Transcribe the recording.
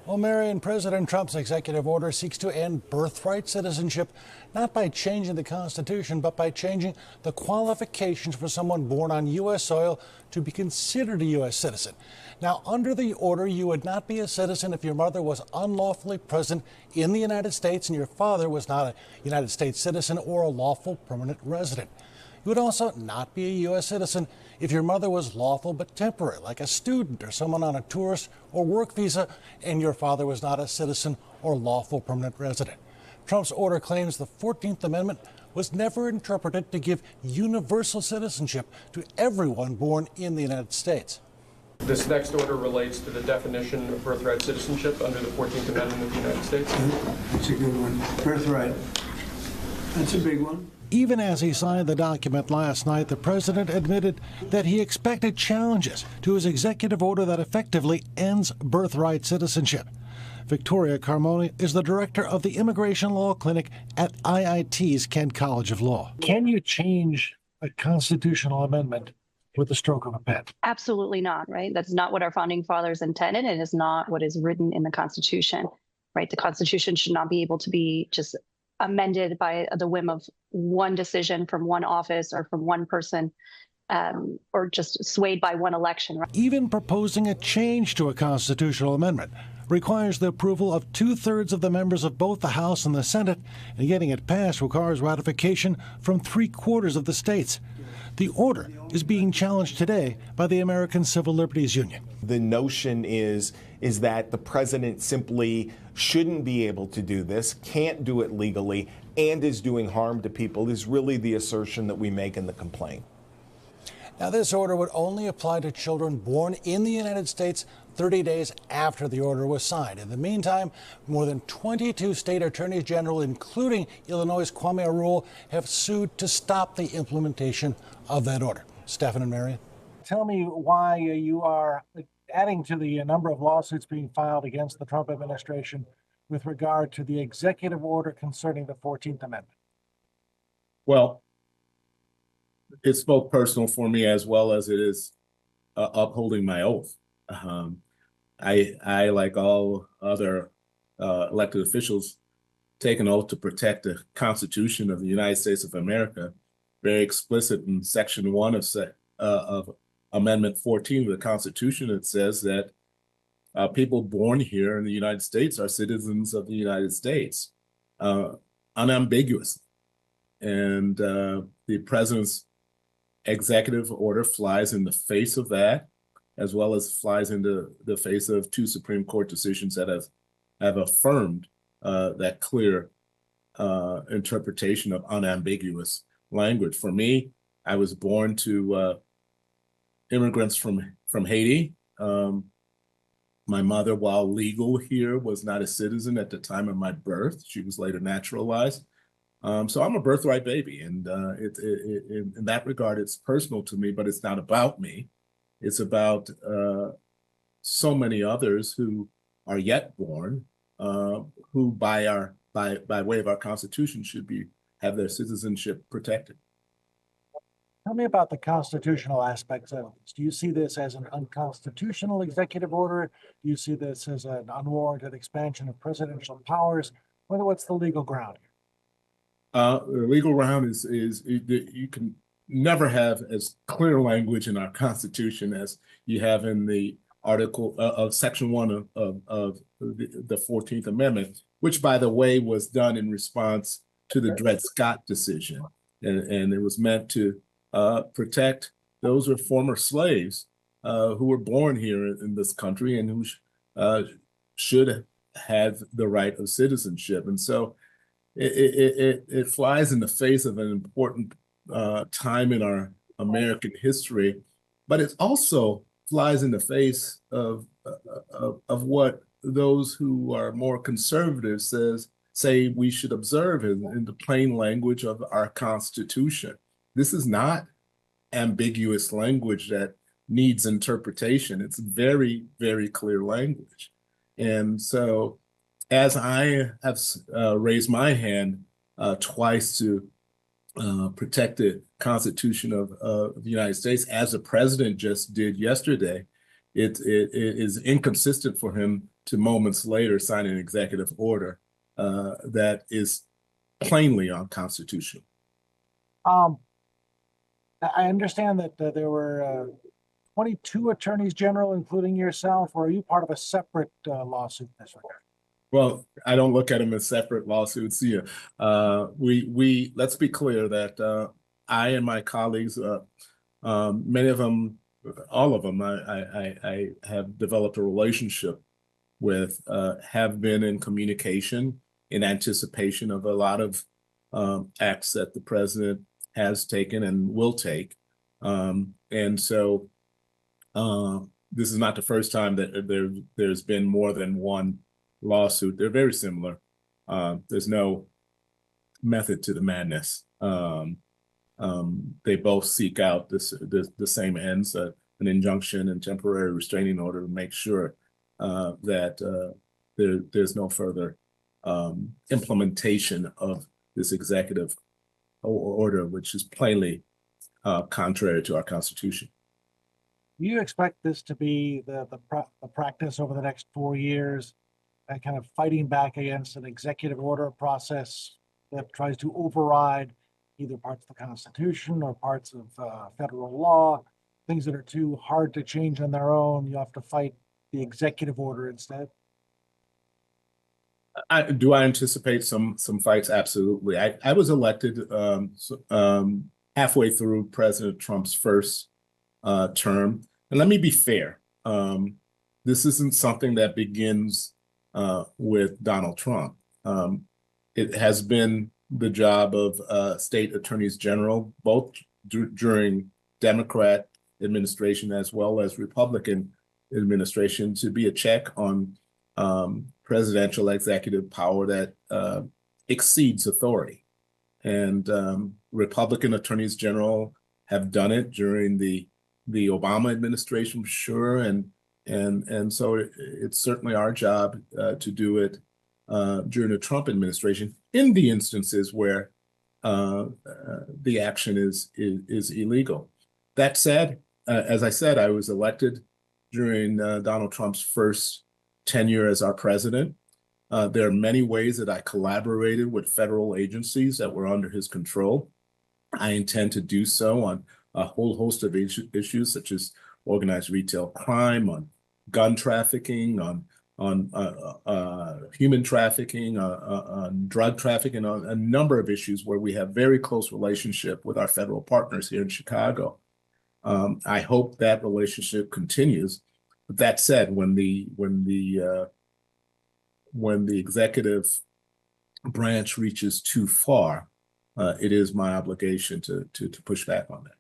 Well, Marion, President Trump's executive order seeks to end birthright citizenship, not by changing the Constitution, but by changing the qualifications for someone born on U.S. soil to be considered a U.S. citizen. Now, under the order, you would not be a citizen if your mother was unlawfully present in the United States and your father was not a United States citizen or a lawful permanent resident. You would also not be a U.S. citizen if your mother was lawful but temporary, like a student or someone on a tourist or work visa, and your father was not a citizen or lawful permanent resident. Trump's order claims the 14th Amendment was never interpreted to give universal citizenship to everyone born in the United States. This next order relates to the definition of birthright citizenship under the 14th Amendment of the United States. That's a good one. Birthright. That's a big one. Even as he signed the document last night, the president admitted that he expected challenges to his executive order that effectively ends birthright citizenship. Victoria Carmoni is the director of the Immigration Law Clinic at IIT's Kent College of Law. Can you change a constitutional amendment with the stroke of a pen? Absolutely not, right? That's not what our founding fathers intended, and is not what is written in the Constitution, right? The Constitution should not be able to be just amended by the whim of one decision from one office or from one person, or just swayed by one election. Right? Even proposing a change to a constitutional amendment requires the approval of 2/3 of the members of both the House and the Senate, and getting it passed requires ratification from 3/4 of the states. The order is being challenged today by the American Civil Liberties Union. The notion is that the president simply shouldn't be able to do this, can't do it legally, and is doing harm to people is really the assertion that we make in the complaint. Now, this order would only apply to children born in the United States 30 days after the order was signed. In the meantime, more than 22 state attorneys general, including Illinois' Kwame Raoul, have sued to stop the implementation of that order. Stephan and Marion. Tell me why you are adding to the number of lawsuits being filed against the Trump administration with regard to the executive order concerning the 14th Amendment. Well, it's both personal for me as well as it is upholding my oath. I, like all other elected officials, take an oath to protect the Constitution of the United States of America. Very explicit in Section 1 of Amendment 14 of the Constitution. It says that people born here in the United States are citizens of the United States, unambiguously. And the president's executive order flies in the face of that, as well as flies into the face of 2 Supreme Court decisions that have affirmed that clear interpretation of unambiguous language. For me, I was born to immigrants from Haiti. My mother, while legal here, was not a citizen at the time of my birth. She was later naturalized. So I'm a birthright baby, and in that regard, it's personal to me, but it's not about me. It's about so many others who are yet born, who by way of our Constitution should have their citizenship protected. Tell me about the constitutional aspects of this. Do you see this as an unconstitutional executive order? Do you see this as an unwarranted expansion of presidential powers? What's the legal ground here? The legal ground is you can never have as clear language in our Constitution as you have in the article of Section 1 of the 14th Amendment, which, by the way, was done in response to the Dred Scott decision. And it was meant to protect those who are former slaves who were born here in this country and who should have the right of citizenship. And so it flies in the face of an important time in our American history, but it also flies in the face of what those who are more conservative say we should observe in the plain language of our Constitution. This is not ambiguous language that needs interpretation. It's very, very clear language. And so as I have raised my hand twice to protect the Constitution of the United States, as the president just did yesterday, it is inconsistent for him to moments later sign an executive order that is plainly unconstitutional. I understand that there were 22 attorneys general, including yourself, or are you part of a separate lawsuit in this regard? Well, I don't look at them as separate lawsuits. Yeah, we let's be clear that I and my colleagues, many of them, all of them, I have developed a relationship with, have been in communication in anticipation of a lot of acts that the president has taken and will take. And so this is not the first time that there's been more than one lawsuit. They're very similar. There's no method to the madness. They both seek out the same ends, an injunction and temporary restraining order to make sure that there's no further implementation of this executive order, which is plainly contrary to our Constitution. Do you expect this to be the practice over the next 4 years, kind of fighting back against an executive order process that tries to override either parts of the Constitution or parts of federal law, things that are too hard to change on their own? You have to fight the executive order instead. Do I anticipate some fights? Absolutely. I was elected halfway through President Trump's first term. And let me be fair. This isn't something that begins with Donald Trump. It has been the job of state attorneys general, both during Democrat administration as well as Republican administration, to be a check on presidential executive power that exceeds authority. And Republican attorneys general have done it during the Obama administration, for sure, and so it's certainly our job to do it during the Trump administration in the instances where the action is illegal. That said, as I said, I was elected during Donald Trump's first tenure as our president. There are many ways that I collaborated with federal agencies that were under his control. I intend to do so on a whole host of issues such as organized retail crime, on gun trafficking, on human trafficking, on drug trafficking, on a number of issues where we have very close relationship with our federal partners here in Chicago. I hope that relationship continues. But that said, when the executive branch reaches too far, it is my obligation to push back on that.